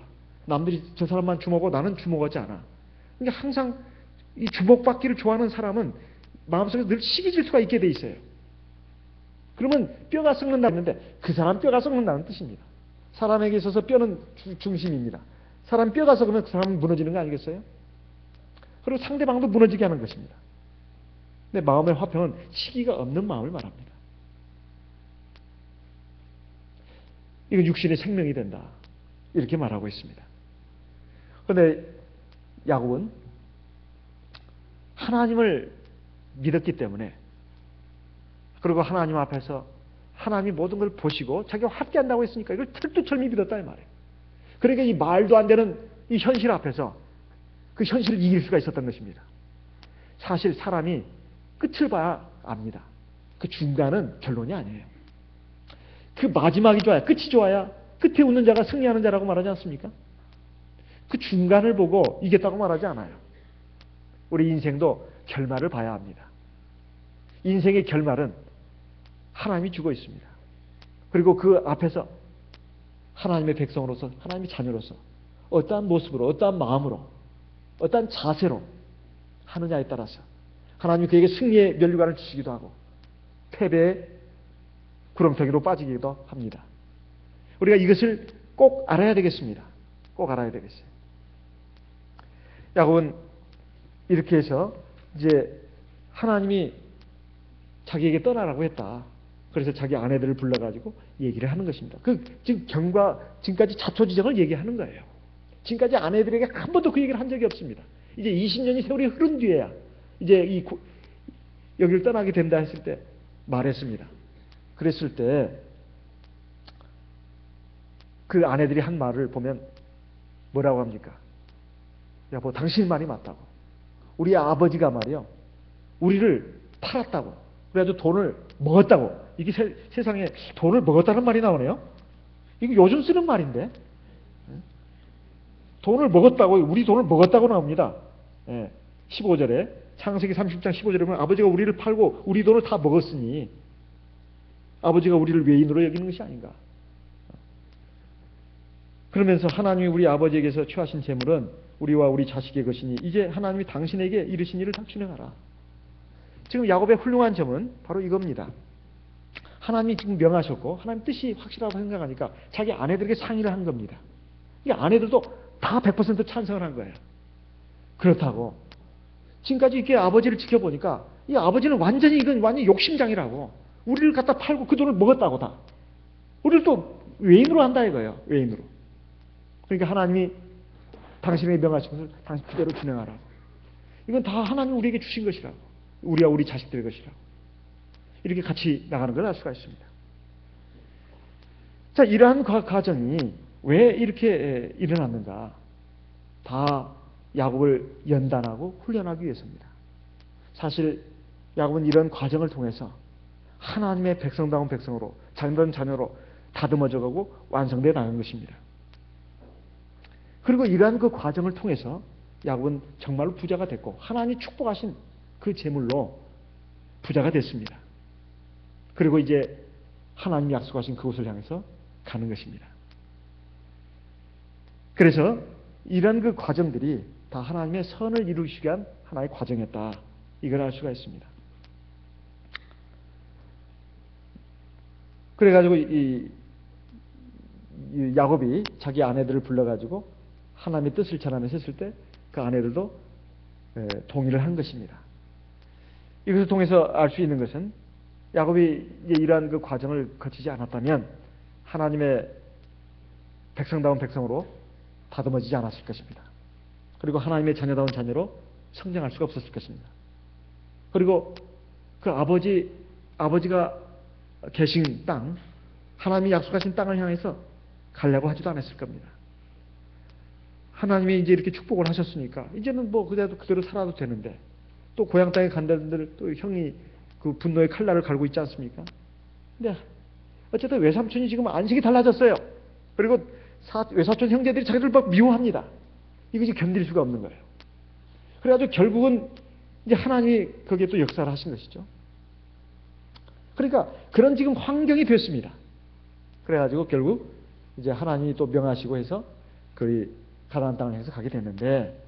남들이 저 사람만 주목하고 나는 주목하지 않아. 그러니까 항상 이 주목받기를 좋아하는 사람은 마음속에 늘 시기 질투가 있게 돼 있어요. 그러면 뼈가 썩는다는데 그 사람 뼈가 썩는다는 뜻입니다. 사람에게 있어서 뼈는 중심입니다. 사람 뼈가 썩으면 그 사람은 무너지는 거 아니겠어요? 그리고 상대방도 무너지게 하는 것입니다. 근데 마음의 화평은 시기가 없는 마음을 말합니다. 이건 육신의 생명이 된다. 이렇게 말하고 있습니다. 그런데 야곱은 하나님을 믿었기 때문에, 그리고 하나님 앞에서 하나님이 모든 걸 보시고 자기가 함께한다고 했으니까 이걸 철두철미 믿었다 이 말이에요. 그러니까 이 말도 안 되는 이 현실 앞에서 그 현실을 이길 수가 있었던 것입니다. 사실 사람이 끝을 봐야 압니다. 그 중간은 결론이 아니에요. 그 마지막이 좋아야, 끝이 좋아야 끝에 웃는 자가 승리하는 자라고 말하지 않습니까? 그 중간을 보고 이겼다고 말하지 않아요. 우리 인생도 결말을 봐야 합니다. 인생의 결말은 하나님이 주고 있습니다. 그리고 그 앞에서 하나님의 백성으로서, 하나님의 자녀로서 어떠한 모습으로, 어떠한 마음으로, 어떠한 자세로 하느냐에 따라서 하나님이 그에게 승리의 면류관을 주시기도 하고 패배의 구렁텅이로 빠지기도 합니다. 우리가 이것을 꼭 알아야 되겠습니다. 꼭 알아야 되겠어요. 야곱은 이렇게 해서 이제 하나님이 자기에게 떠나라고 했다. 그래서 자기 아내들을 불러가지고 얘기를 하는 것입니다. 지금까지 자초지정을 얘기하는 거예요. 지금까지 아내들에게 한 번도 그 얘기를 한 적이 없습니다. 이제 20년이 세월이 흐른 뒤에야 이제 여기를 떠나게 된다 했을 때 말했습니다. 그랬을 때 그 아내들이 한 말을 보면 뭐라고 합니까? 여보, 당신 말이 맞다고. 우리 아버지가 말이요, 우리를 팔았다고. 그래가지고 돈을 먹었다고. 이게 세상에 돈을 먹었다는 말이 나오네요. 이거 요즘 쓰는 말인데. 돈을 먹었다고, 우리 돈을 먹었다고 나옵니다. 15절에, 창세기 30장 15절에 보면 아버지가 우리를 팔고 우리 돈을 다 먹었으니 아버지가 우리를 외인으로 여기는 것이 아닌가. 그러면서 하나님이 우리 아버지에게서 취하신 재물은 우리와 우리 자식의 것이니 이제 하나님이 당신에게 이르신 일을 다 준행하라. 지금 야곱의 훌륭한 점은 바로 이겁니다. 하나님이 지금 명하셨고 하나님 뜻이 확실하다고 생각하니까 자기 아내들에게 상의를 한 겁니다. 이 아내들도 다 100% 찬성을 한 거예요. 그렇다고 지금까지 이렇게 아버지를 지켜보니까 이 아버지는 이건 완전히 욕심장이라고. 우리를 갖다 팔고 그 돈을 먹었다고 다. 우리를 또 외인으로 한다 이거예요. 외인으로. 그러니까 하나님이 당신에게 명하신 것을 당신 그대로 준행하라고. 이건 다 하나님이 우리에게 주신 것이라고. 우리와 우리 자식들의 것이라고. 이렇게 같이 나가는 걸 알 수가 있습니다. 자, 이러한 과정이 왜 이렇게 일어났는가? 다 야곱을 연단하고 훈련하기 위해서입니다. 사실 야곱은 이런 과정을 통해서 하나님의 백성다운 백성으로, 자녀다운 자녀로 다듬어져가고 완성되어 나가는 것입니다. 그리고 이러한 그 과정을 통해서 야곱은 정말로 부자가 됐고 하나님이 축복하신 그 재물로 부자가 됐습니다. 그리고 이제 하나님이 약속하신 그곳을 향해서 가는 것입니다. 그래서 이런 그 과정들이 다 하나님의 선을 이루시기 위한 하나의 과정이었다. 이걸 알 수가 있습니다. 그래가지고 이 야곱이 자기 아내들을 불러가지고 하나님의 뜻을 전하면서 했을 때 그 아내들도 동의를 한 것입니다. 이것을 통해서 알 수 있는 것은 야곱이 이러한 그 과정을 거치지 않았다면 하나님의 백성다운 백성으로 다듬어지지 않았을 것입니다. 그리고 하나님의 자녀다운 자녀로 성장할 수가 없었을 것입니다. 그리고 그 아버지가 계신 땅, 하나님이 약속하신 땅을 향해서 가려고 하지도 않았을 겁니다. 하나님이 이제 이렇게 축복을 하셨으니까 이제는 뭐 그대로 살아도 되는데 또 고향 땅에 간다는들 또 형이 그 분노의 칼날을 갈고 있지 않습니까? 근데 어쨌든 외삼촌이 지금 안식이 달라졌어요. 그리고 외사촌 형제들이 자기들 막 미워합니다. 이것이 견딜 수가 없는 거예요. 그래가지고 결국은 이제 하나님이 거기에 또 역사를 하신 것이죠. 그러니까 그런 지금 환경이 됐습니다. 그래가지고 결국 이제 하나님이 또 명하시고 해서 그 가나안 땅을 향해서 가게 됐는데,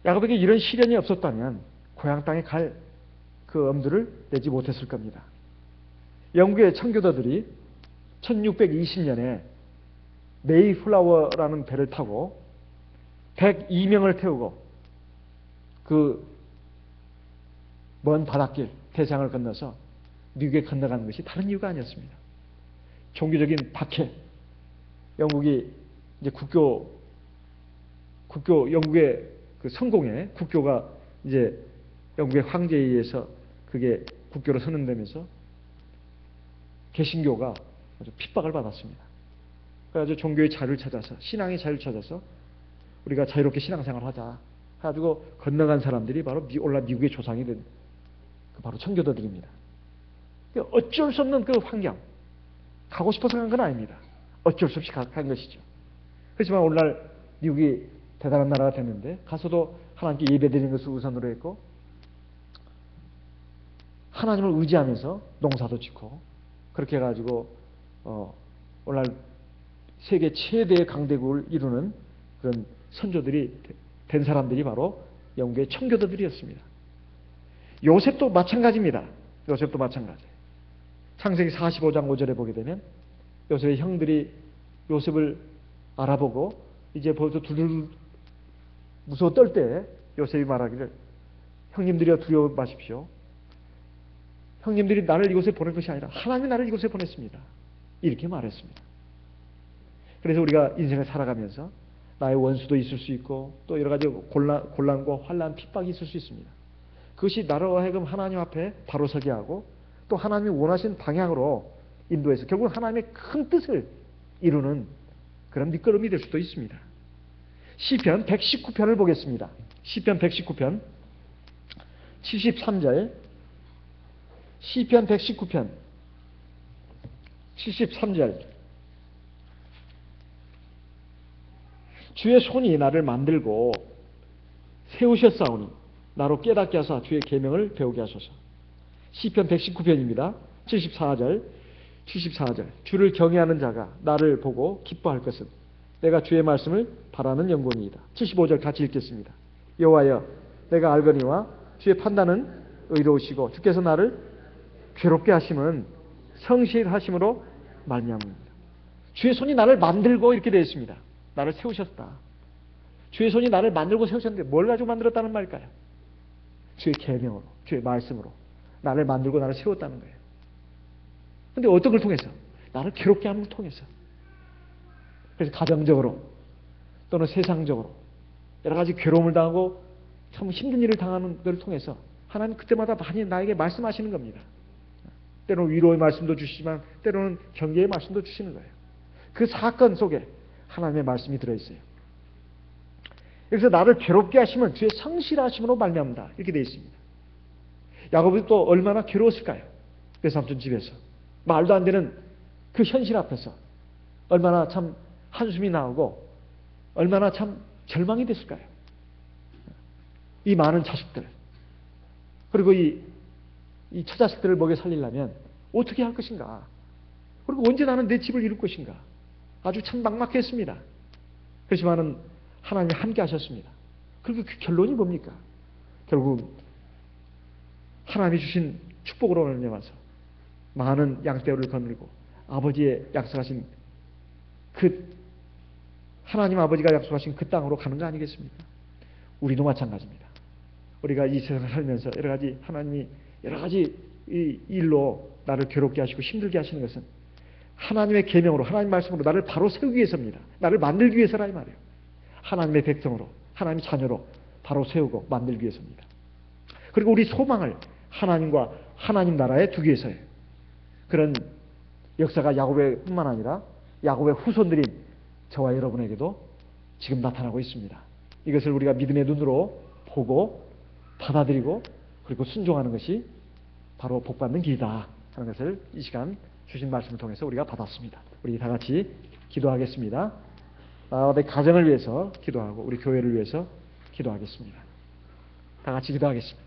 야곱에게 이런 시련이 없었다면 고향 땅에 갈 그 엄두를 내지 못했을 겁니다. 영국의 청교도들이 1620년에 메이플라워라는 배를 타고 102명을 태우고 그 먼 바닷길 대장을 건너서 미국에 건너가는 것이 다른 이유가 아니었습니다. 종교적인 박해, 영국이 이제 영국의 그 성공에 국교가 이제 영국의 황제에 의해서 그게 국교로 선언되면서 개신교가 아주 핍박을 받았습니다. 그래가지고 종교의 자유를 찾아서, 신앙의 자유를 찾아서 우리가 자유롭게 신앙생활을 하자 해가지고 건너간 사람들이 바로 미국의 조상이 된 바로 청교도들입니다. 어쩔 수 없는 그 환경, 가고 싶어서 간 건 아닙니다. 어쩔 수 없이 간 것이죠. 그렇지만 오늘날 미국이 대단한 나라가 됐는데 가서도 하나님께 예배드리는 것을 우선으로 했고, 하나님을 의지하면서 농사도 짓고, 그렇게 해가지고 오늘날 세계 최대의 강대국을 이루는 그런 선조들이 된 사람들이 바로 영국의 청교도들이었습니다. 요셉도 마찬가지입니다. 요셉도 마찬가지. 창세기 45장 5절에 보게 되면 요셉의 형들이 요셉을 알아보고 이제 벌써 둘둘 무서워 떨 때 요셉이 말하기를, 형님들이여 두려워 마십시오. 형님들이 나를 이곳에 보낸 것이 아니라 하나님이 나를 이곳에 보냈습니다. 이렇게 말했습니다. 그래서 우리가 인생을 살아가면서 나의 원수도 있을 수 있고 또 여러 가지 곤란과 환난, 핍박이 있을 수 있습니다. 그것이 나로 하여금 하나님 앞에 바로 서게 하고 또 하나님이 원하신 방향으로 인도해서 결국 하나님의 큰 뜻을 이루는 그런 밑거름이 될 수도 있습니다. 시편 119편을 보겠습니다. 시편 119편 73절, 시편 119편 73절. 주의 손이 나를 만들고 세우셨사오니 나로 깨닫게 하사 주의 계명을 배우게 하소서. 시편 119편입니다. 74절. 주를 경외하는 자가 나를 보고 기뻐할 것은 내가 주의 말씀을 바라는 영광이다. 75절 같이 읽겠습니다. 여호와여, 내가 알거니와 주의 판단은 의로우시고 주께서 나를 괴롭게 하심은 성실하심으로 말미암습니다. 주의 손이 나를 만들고 이렇게 되어 있습니다. 나를 세우셨다. 주의 손이 나를 만들고 세우셨는데 뭘 가지고 만들었다는 말일까요? 주의 계명으로, 주의 말씀으로 나를 만들고 나를 세웠다는 거예요. 그런데 어떤 걸 통해서? 나를 괴롭게 하는 걸 통해서. 그래서 가정적으로 또는 세상적으로 여러 가지 괴로움을 당하고 참 힘든 일을 당하는 것을 통해서 하나님 그때마다 많이 나에게 말씀하시는 겁니다. 때로는 위로의 말씀도 주시지만 때로는 경계의 말씀도 주시는 거예요. 그 사건 속에 하나님의 말씀이 들어있어요. 여기서 나를 괴롭게 하시면 주의 성실하심으로 말미암다 이렇게 되어 있습니다. 야곱이 또 얼마나 괴로웠을까요? 외삼촌 집에서 말도 안 되는 그 현실 앞에서 얼마나 참 한숨이 나오고 얼마나 참 절망이 됐을까요? 이 많은 자식들, 그리고 이 처자식들을 먹여 살리려면 어떻게 할 것인가? 그리고 언제 나는 내 집을 이룰 것인가? 아주 참 막막했습니다. 그렇지만은 하나님이 함께 하셨습니다. 그리고 그 결론이 뭡니까? 결국 하나님이 주신 축복으로 말미암아서 많은 양떼를 거느리고 아버지의 약속하신 그 하나님 아버지가 약속하신 그 땅으로 가는 거 아니겠습니까? 우리도 마찬가지입니다. 우리가 이 세상을 살면서 여러 가지 하나님이 여러 가지 이 일로 나를 괴롭게 하시고 힘들게 하시는 것은 하나님의 계명으로 하나님 말씀으로 나를 바로 세우기 위해서입니다. 나를 만들기 위해서라 이 말이에요. 하나님의 백성으로 하나님의 자녀로 바로 세우고 만들기 위해서입니다. 그리고 우리 소망을 하나님과 하나님 나라에 두기 위해서예요. 그런 역사가 야곱의 뿐만 아니라 야곱의 후손들인 저와 여러분에게도 지금 나타나고 있습니다. 이것을 우리가 믿음의 눈으로 보고 받아들이고 그리고 순종하는 것이 바로 복받는 길이다 하는 것을 이 시간 주신 말씀을 통해서 우리가 받았습니다. 우리 다 같이 기도하겠습니다. 내 가정을 위해서 기도하고 우리 교회를 위해서 기도하겠습니다. 다 같이 기도하겠습니다.